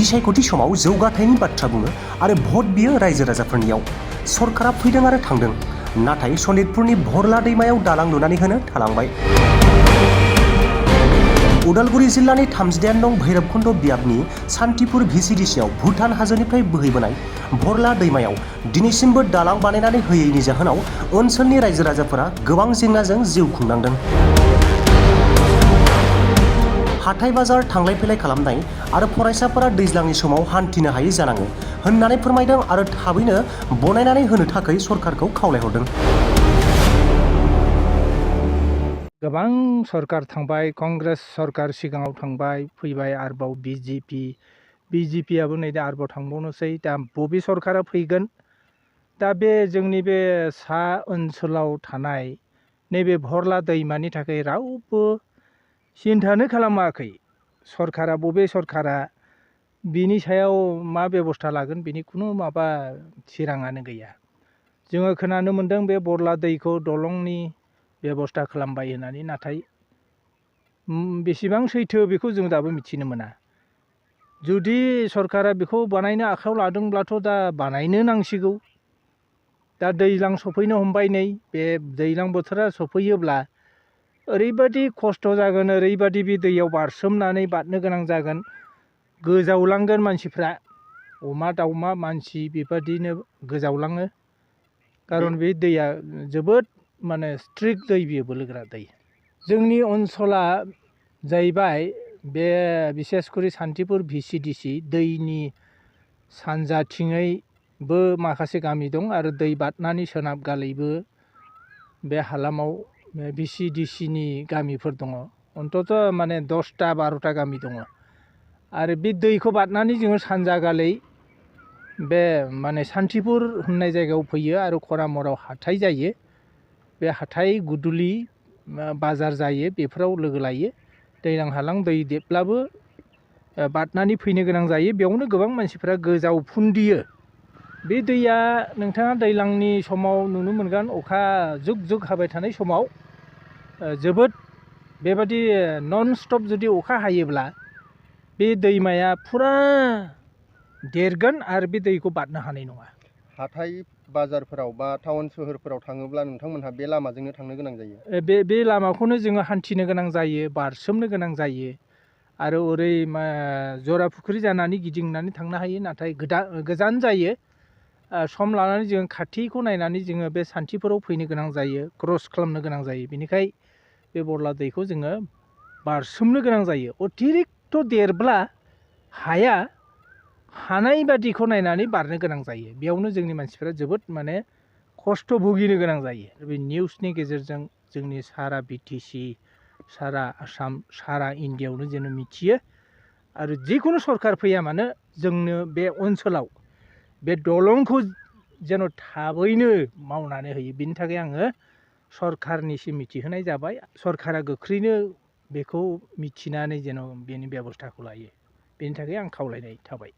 बिसायख'थि समाव जौगाथायनि बाथ्रा बुङो आरो भट बियो रायजो राजाफोरनियाव। सरकारा फैदों आरो थांदों, नाथाय सनितपुरनि भरला दैमायाव दालां लुनानै होनो थालांबाय। उदालगुरि जिल्लानि 32 नं भैरबकुन्द बियाबनि सान्तिपुर भिसिडिसिआव भुटान हाजोनिफ्राय बोहैबोनाय भरला दैमायाव दिनैसिमबो दालां बानायनानै होयैनि जाहोनाव ओनसोलनि रायजो राजाफोरा गोबां जेंनाजों जिउ खुंनांदों। हाथाय बाजार थांलाय फैलाय खालामनाय आरो फरायसाफोरा दैज्लांनि समाव हान्थिनो हायै जानाङो होननानै फोरमायदों आरो थाबैनो बनायनानै होनो थाखाय सरकारखौ खावलायहरदों। गोबां सरकार थांबाय, कंग्रेस सरकार सिगाङाव थांबाय, फैबाय आरोबाव बिजेपिआबो नै दा आरोबाव थांबावनोसै। दा बबे सरकारा फैगोन? दा बे जोंनि बे सा ओनसोलाव थानाय नैबे भरला दैमानि थाखाय रावबो सिन्थानो खालामाखै। सरकारा बबे सरकारा बिनि सायाव मा बेबस्था लागोन बिनि खुनु माबा थिराङानो गैया। जोङो खोनानो मोन्दों बे भरला दैखौ दलंनि बेबस्था खालामबाय होननानै, नाथाय बेसेबां सैथो बेखौ जों दाबो मिथिनो मोना। जुदि सरकारा बेखौ बानायनो आखायाव लादोंब्लाथ' दा बानायनो नांसिगौ। दा दैज्लां सफैनो हमबाय, नै बे दैज्लां बोथोरा सफैयोब्ला ओरैबादि खस्थ' जागोन, ओरैबादि बे दैयाव बारसोमनानै बारनो गोनां जागोन, गोजावलांगोन मानसिफ्रा, अमा दाउमा मानसि बेबादिनो गोजावलाङो। खारन बे दैया जोबोद माने स्ट्रिक्ट दै, बेयो बोलोगोरा दै। जोंनि ओनसोला जाहैबाय बे बिसेसकरि सान्तिपुर भिसिडिसि दैनि सानजाथिङैबो माखासे गामि दं आरो दै बारनानै सोनाब गालैबो बे हालामाव भिसिडिसिनि गामिफोर दङ। अन्तत माने 10-12टा गामि दङ। आरो बे दैखौ बारनानै जोङो सानजा गालै बे माने सान्तिपुर होननाय जायगायाव फैयो आरो खरामराव हाथाय जायो। बे हाथाय गुदुलि बाजार जायो, बेफोराव लोगो लायो। दैज्लां हालां दै देरब्लाबो बारनानै फैनो गोनां जायो। बेयावनो गोबां मानसिफ्रा गोजावफुन्दियो। बे दैया नोंथाङा दैज्लांनि समाव नुनो मोनगोन, अखा जुग जुग हाबाय थानाय समाव जोबोद बेबादि नन स्टप जुदि अखा हायोब्ला बे दैमाया फुरा देरगोन आरो बे दैखौ बारनो हानाय नङा। हाथाय बाजारफोराव बा टाउन सोहोरफोराव थाङोब्ला नोंथांमोनहा बे लामाजोंनो थांनो गोनां जायो? बे लामाखौनो जोङो हान्थिनो गोनां जायो, बारसोमनो गोनां जायो। आरो ओरै जराफुख्रि जानानै गिदिंनानै थांनो हायो, नाथाय गोजान जायो। सम लानानै जों खाथिखौ नायनानै जोङो बे सान्तिपुराव फैनो गोनां जायो, क्रस खालामनो गोनां जायो। बेनिखाय बे भरला दैखौ जोङो बारसोमनो गोनां जायो। अतिरिक्त देरब्ला हाया, हानाय बादिखौ नायनानै बारनो गोनां जायो। बेयावनो जोंनि मानसिफ्रा जोबोद माने खस्थ' भुगिनो गोनां जायो। बे निउसनि गेजेरजों जोंनि सारा बिटिसि, सारा आसाम, सारा इण्डियाआवनो जेन मिथियो आरो जिखुनु सरकार फैया मानो जोंनो बे ओनसोलाव बे दलंखौ जेन थाबैनो मावनानै होयो। बिनि थाखाय आङो सरकारनिसिम मिथिहोनाय जाबाय। सरकारा गोख्रैनो बेखौ मिथिनानै जेन बेनि बेबस्थाखौ लायो, बेनि थाखाय आं खावलायनाय थाबाय।